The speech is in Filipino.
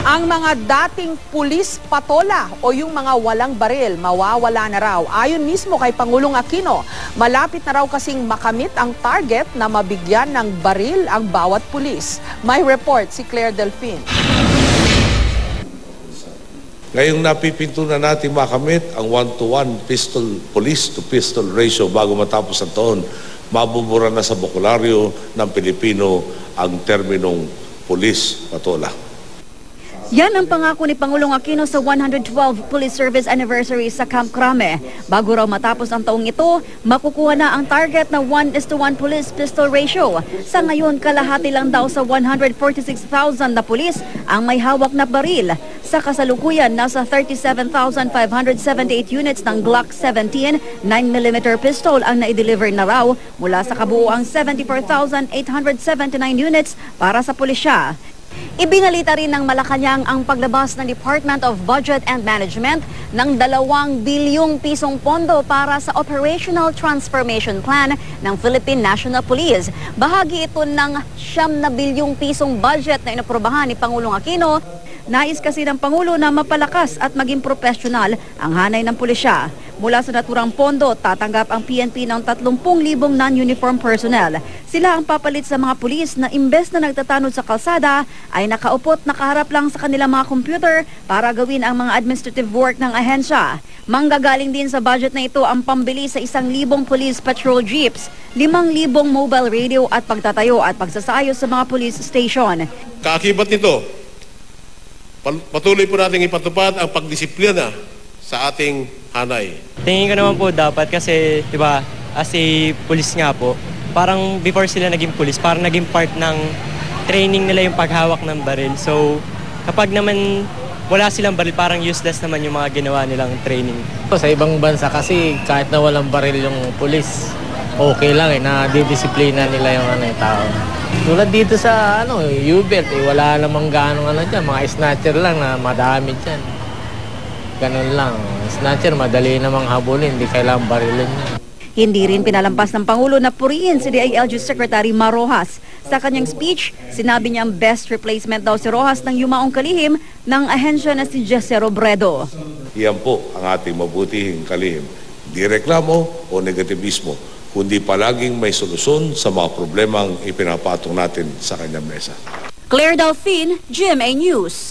Ang mga dating pulis patola o yung mga walang baril, mawawala na raw. Ayon mismo kay Pangulong Aquino, malapit na raw kasing makamit ang target na mabigyan ng baril ang bawat pulis. May report si Claire Delfin. Ngayong napipinto na natin makamit ang 1-to-1 police-to-pistol ratio bago matapos ang taon, mabubura na sa bokularyo ng Pilipino ang terminong pulis patola. Yan ang pangako ni Pangulong Aquino sa 112 Police Service Anniversary sa Camp Crame. Bago raw matapos ang taong ito, makukuha na ang target na 1:1 police pistol ratio. Sa ngayon, kalahati lang daw sa 146,000 na pulis ang may hawak na baril. Sa kasalukuyan, nasa 37,578 units ng Glock 17 9mm pistol ang naideliver na raw mula sa kabuuang 74,879 units para sa pulisya. Ibinalita rin ng Malacanang ang paglabas ng Department of Budget and Management ng 2 bilyong pisong pondo para sa Operational Transformation Plan ng Philippine National Police. Bahagi ito ng 9 bilyong pisong budget na inaprubahan ni Pangulong Aquino. Nais kasi ng Pangulo na mapalakas at maging profesional ang hanay ng pulisya. Mula sa naturang pondo, tatanggap ang PNP ng 30,000 non-uniform personnel. Sila ang papalit sa mga pulis na imbes na nagtatanod sa kalsada ay nakaupot nakaharap lang sa kanilang mga computer para gawin ang mga administrative work ng ahensya. Manggagaling din sa budget na ito ang pambili sa 1,000 police patrol jeeps, 5,000 mobile radio at pagtatayo at pagsasayos sa mga police station. Kaakibat nito, patuloy po natin ipatupad ang pagdisiplina sa ating hanay. Tingin ko naman po dapat kasi, di ba, as a police nga po, parang before sila naging police, parang naging part ng training nila yung paghawak ng baril. So, kapag naman wala silang baril, parang useless naman yung mga ginawa nilang training. Sa ibang bansa kasi kahit na walang baril yung police, okay lang na didisiplina nila yung tao. Tulad dito sa U-belt, wala namang ganong dyan, mga snatcher lang na madami dyan. Ganun lang. Snatcher, madali namang habulin, hindi kailangang barilin niya. Hindi rin pinalampas ng Pangulo na puriin si DILG Secretary Mar Rojas. Sa kanyang speech, sinabi niya ang best replacement daw si Rojas ng yumaong kalihim ng ahensya na si Jesse Robredo. Iyan po ang ating mabutihing kalihim. Di reklamo o negativismo, kundi palaging may solusyon sa mga problemang ipinapatong natin sa kanyang mesa. Claire Delfin, GMA News.